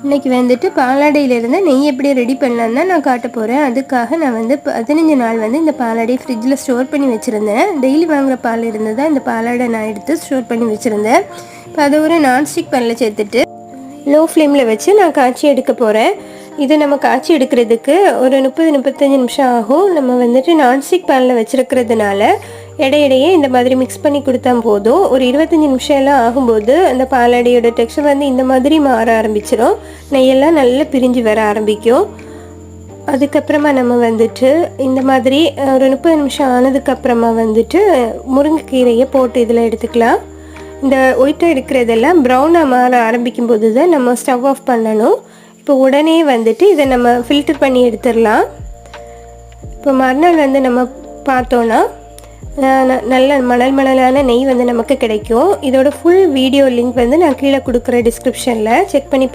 இன்றைக்கி வந்துட்டு பாலாடையிலேருந்து நெய் எப்படி ரெடி பண்ணலான்னு தான் நான் காட்ட போகிறேன். அதுக்காக நான் வந்து 15 நாள் வந்து இந்த பாலாடையை ஃப்ரிட்ஜில் ஸ்டோர் பண்ணி வச்சுருந்தேன். டெய்லி வாங்குகிற பால் இருந்து தான் இந்த பாலாடை நான் எடுத்து ஸ்டோர் பண்ணி வச்சுருந்தேன். இப்போ அதை ஒரு நான்ஸ்டிக் பேனில் சேர்த்துட்டு லோ ஃப்ளேமில் வச்சு நான் காய்ச்சி எடுக்க போகிறேன். இது நம்ம காய்ச்சி எடுக்கிறதுக்கு ஒரு 30-35 நிமிஷம் ஆகும். நம்ம வந்துட்டு நான்ஸ்டிக் பேனில் வச்சுருக்கிறதுனால இடையிடையே இந்த மாதிரி மிக்ஸ் பண்ணி கொடுத்தா போதும். ஒரு 25 நிமிஷம் எல்லாம் ஆகும்போது அந்த பாலாடையோட டெக்ஸ்சர் வந்து இந்த மாதிரி மாற ஆரம்பிச்சிடும். நெய்யெல்லாம் நல்லா பிரிஞ்சு வர ஆரம்பிக்கும். அதுக்கப்புறமா நம்ம வந்துட்டு இந்த மாதிரி ஒரு 30 நிமிஷம் ஆனதுக்கப்புறமா வந்துட்டு முருங்கைக்கீரையை போட்டு இதில் எடுத்துக்கலாம். இந்த ஒயிட்டாக இருக்கிறதெல்லாம் ப்ரௌனாக மாற ஆரம்பிக்கும் போது தான் நம்ம ஸ்டவ் ஆஃப் பண்ணணும். இப்போ உடனே வந்துட்டு இதை நம்ம ஃபில்டர் பண்ணி எடுத்துடலாம். இப்போ மறுநாள் வந்து நம்ம பார்த்தோன்னா நல்ல மணலான நெய் வந்து நமக்கு கிடைக்கும். இதோட ஃபுல் வீடியோ லிங்க் வந்து நான் கீழே கொடுக்குற டிஸ்கிரிப்ஷனில் செக் பண்ணி